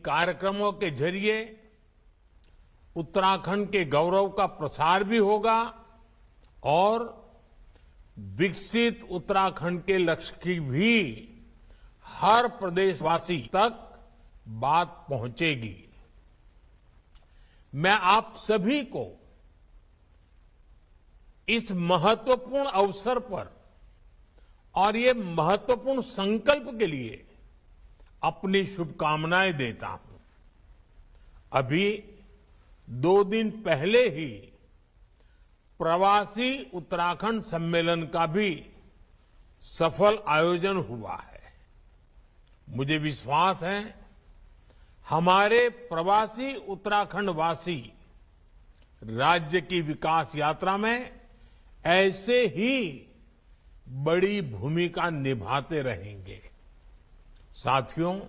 कार्यक्रमों के जरिए उत्तराखंड के गौरव का प्रसार भी होगा और विकसित उत्तराखंड के लक्ष्य की भी हर प्रदेशवासी तक बात पहुंचेगी। मैं आप सभी को इस महत्वपूर्ण अवसर पर और ये महत्वपूर्ण संकल्प के लिए अपनी शुभकामनाएं देता हूं। अभी 2 दिन पहले ही प्रवासी उत्तराखंड सम्मेलन का भी सफल आयोजन हुआ है। मुझे विश्वास है हमारे प्रवासी उत्तराखंड वासी राज्य की विकास यात्रा में ऐसे ही बड़ी भूमिका निभाते रहेंगे। साथियों,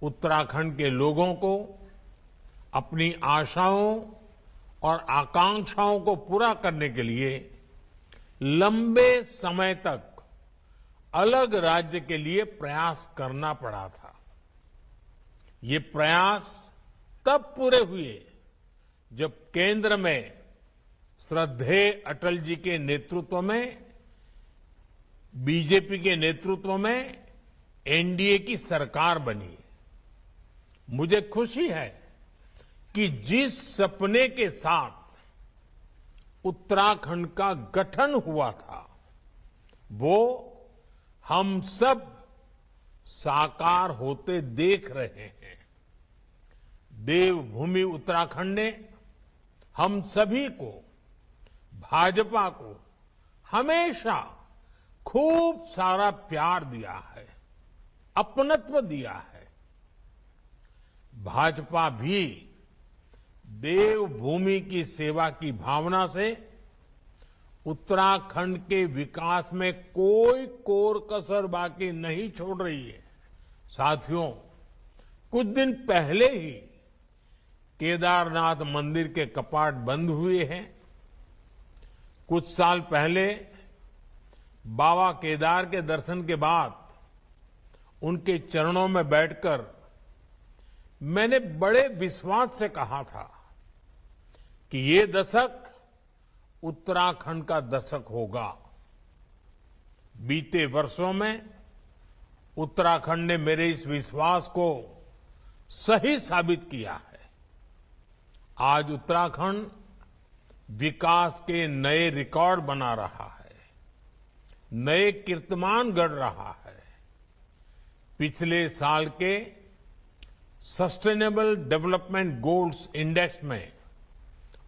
उत्तराखंड के लोगों को अपनी आशाओं और आकांक्षाओं को पूरा करने के लिए लंबे समय तक अलग राज्य के लिए प्रयास करना पड़ा था। ये प्रयास तब पूरे हुए जब केंद्र में श्रद्धेय अटल जी के नेतृत्व में, बीजेपी के नेतृत्व में एनडीए की सरकार बनी। मुझे खुशी है कि जिस सपने के साथ उत्तराखंड का गठन हुआ था वो हम सब साकार होते देख रहे हैं। देवभूमि उत्तराखंड ने हम सभी को, भाजपा को हमेशा खूब सारा प्यार दिया है, अपनत्व दिया है। भाजपा भी देवभूमि की सेवा की भावना से उत्तराखंड के विकास में कोई कोर कसर बाकी नहीं छोड़ रही है। साथियों, कुछ दिन पहले ही केदारनाथ मंदिर के कपाट बंद हुए हैं। कुछ साल पहले बाबा केदार के दर्शन के बाद उनके चरणों में बैठकर मैंने बड़े विश्वास से कहा था कि ये दशक उत्तराखंड का दशक होगा। बीते वर्षों में उत्तराखंड ने मेरे इस विश्वास को सही साबित किया है। आज उत्तराखंड विकास के नए रिकॉर्ड बना रहा है, नए कीर्तिमान गढ़ रहा है। पिछले साल के सस्टेनेबल डेवलपमेंट गोल्स इंडेक्स में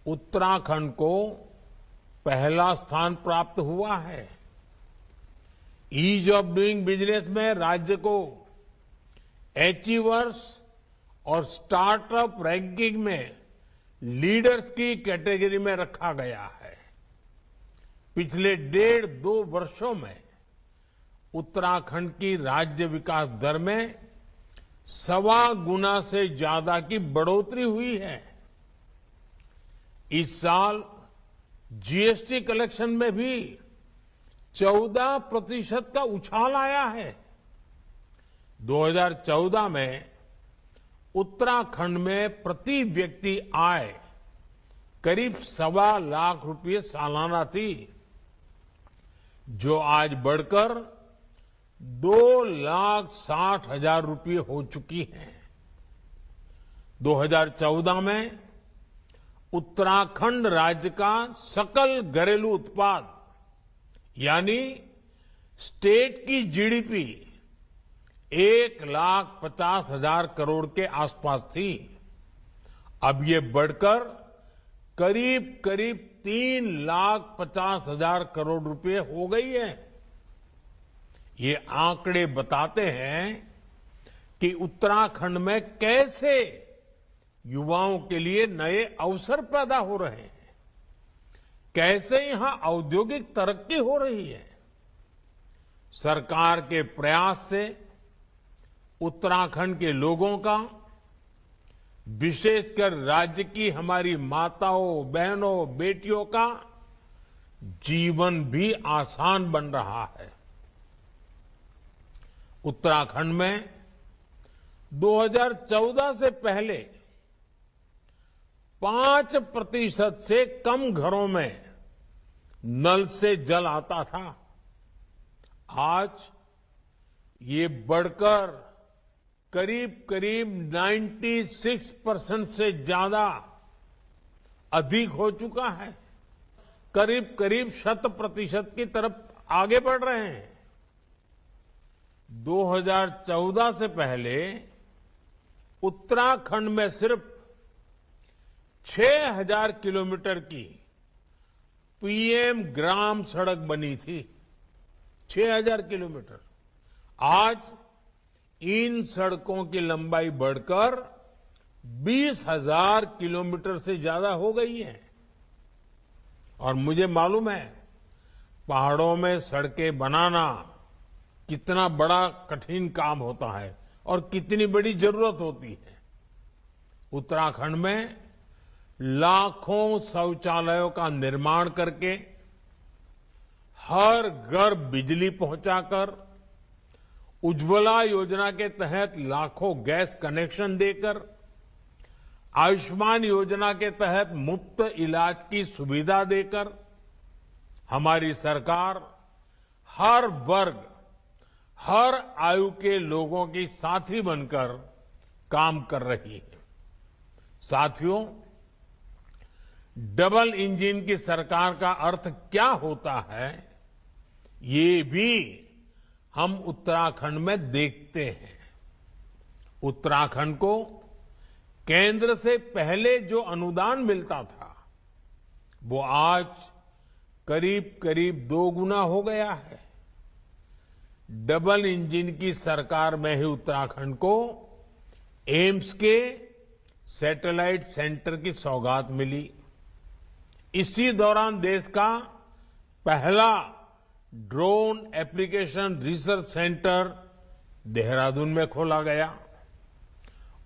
उत्तराखंड को पहला स्थान प्राप्त हुआ है। ईज ऑफ डूइंग बिजनेस में राज्य को अचीवर्स और स्टार्टअप रैंकिंग में लीडर्स की कैटेगरी में रखा गया है। पिछले 1.5-2 वर्षों में उत्तराखंड की राज्य विकास दर में 1.25 गुना से ज्यादा की बढ़ोतरी हुई है। इस साल जीएसटी कलेक्शन में भी 14% का उछाल आया है। 2014 में उत्तराखंड में प्रति व्यक्ति आय करीब 1.25 लाख रुपये सालाना थी, जो आज बढ़कर 2,60,000 रुपये हो चुकी है। 2014 में उत्तराखंड राज्य का सकल घरेलू उत्पाद यानी स्टेट की जीडीपी 1,50,000 करोड़ के आसपास थी। अब ये बढ़कर करीब 3,50,000 करोड़ रुपए हो गई है। ये आंकड़े बताते हैं कि उत्तराखंड में कैसे युवाओं के लिए नए अवसर पैदा हो रहे हैं, कैसे यहां औद्योगिक तरक्की हो रही है। सरकार के प्रयास से उत्तराखंड के लोगों का, विशेषकर राज्य की हमारी माताओं, बहनों, बेटियों का जीवन भी आसान बन रहा है। उत्तराखंड में 2014 से पहले 5% से कम घरों में नल से जल आता था। आज ये बढ़कर करीब करीब 96% से ज्यादा अधिक हो चुका है। करीब करीब 100% की तरफ आगे बढ़ रहे हैं। 2014 से पहले उत्तराखंड में सिर्फ 6000 किलोमीटर की पीएम ग्राम सड़क बनी थी। 6000 किलोमीटर। आज इन सड़कों की लंबाई बढ़कर 20,000 किलोमीटर से ज्यादा हो गई है। और मुझे मालूम है पहाड़ों में सड़कें बनाना कितना बड़ा कठिन काम होता है और कितनी बड़ी जरूरत होती है। उत्तराखंड में लाखों शौचालयों का निर्माण करके, हर घर बिजली पहुंचाकर, उज्ज्वला योजना के तहत लाखों गैस कनेक्शन देकर, आयुष्मान योजना के तहत मुफ्त इलाज की सुविधा देकर हमारी सरकार हर वर्ग, हर आयु के लोगों की साथी बनकर काम कर रही है। साथियों, डबल इंजन की सरकार का अर्थ क्या होता है, ये भी हम उत्तराखंड में देखते हैं। उत्तराखंड को केंद्र से पहले जो अनुदान मिलता था, वो आज करीब करीब 2 गुना हो गया है। डबल इंजन की सरकार में ही उत्तराखंड को एम्स के सैटेलाइट सेंटर की सौगात मिली। इसी दौरान देश का पहला drone application research centre Dehradun में खोला गया।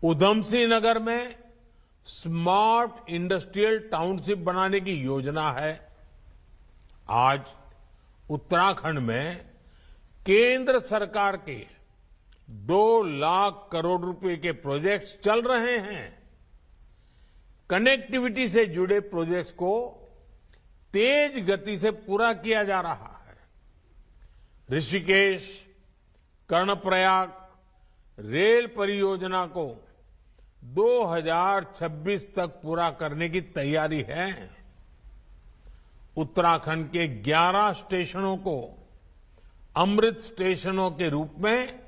उधमसिंह नगर में स्मार्ट इंडस्ट्रियल टाउनशिप बनाने की योजना है। आज उत्तराखंड में केंद्र सरकार के 2 लाख करोड़ रुपए के प्रोजेक्ट्स चल रहे हैं। कनेक्टिविटी से जुड़े प्रोजेक्ट्स को तेज गति से पूरा किया जा रहा है। ऋषिकेश, कर्णप्रयाग रेल परियोजना को 2026 तक पूरा करने की तैयारी है। उत्तराखंड के 11 स्टेशनों को अमृत स्टेशनों के रूप में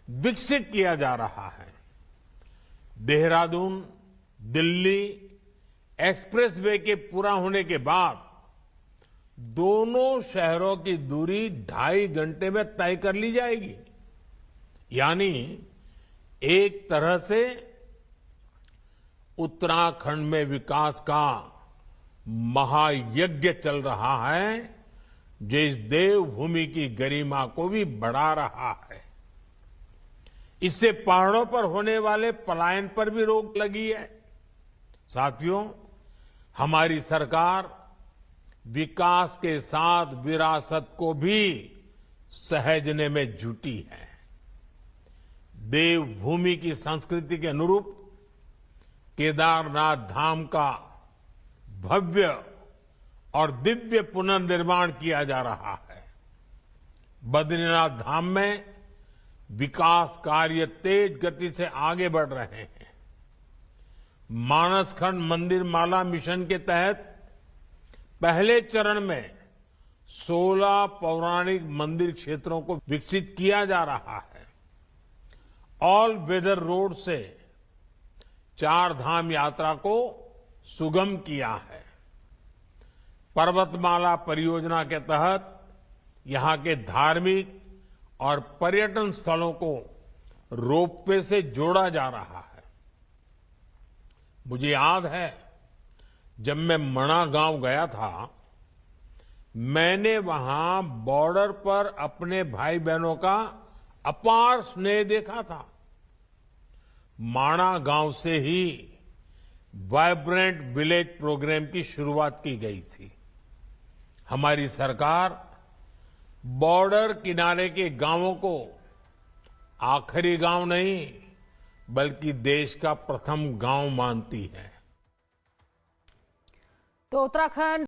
विकसित किया जा रहा है। देहरादून दिल्ली एक्सप्रेसवे के पूरा होने के बाद दोनों शहरों की दूरी 2.5 घंटे में तय कर ली जाएगी। यानी एक तरह से उत्तराखंड में विकास का महायज्ञ चल रहा है, जो इस देवभूमि की गरिमा को भी बढ़ा रहा है। इससे पहाड़ों पर होने वाले पलायन पर भी रोक लगी है। साथियों, हमारी सरकार विकास के साथ विरासत को भी सहेजने में जुटी है। देवभूमि की संस्कृति के अनुरूप केदारनाथ धाम का भव्य और दिव्य पुनर्निर्माण किया जा रहा है। बद्रीनाथ धाम में विकास कार्य तेज गति से आगे बढ़ रहे हैं। मानसखंड मंदिर माला मिशन के तहत पहले चरण में 16 पौराणिक मंदिर क्षेत्रों को विकसित किया जा रहा है। ऑल वेदर रोड से 4 धाम यात्रा को सुगम किया है। पर्वतमाला परियोजना के तहत यहां के धार्मिक और पर्यटन स्थलों को रोपवे से जोड़ा जा रहा है। मुझे याद है, जब मैं मणा गांव गया था, मैंने वहां बॉर्डर पर अपने भाई बहनों का अपार स्नेह देखा था। माणा गांव से ही वाइब्रेंट विलेज प्रोग्राम की शुरुआत की गई थी। हमारी सरकार बॉर्डर किनारे के गांवों को आखिरी गांव नहीं, बल्कि देश का प्रथम गांव मानती है। तो उत्तराखंड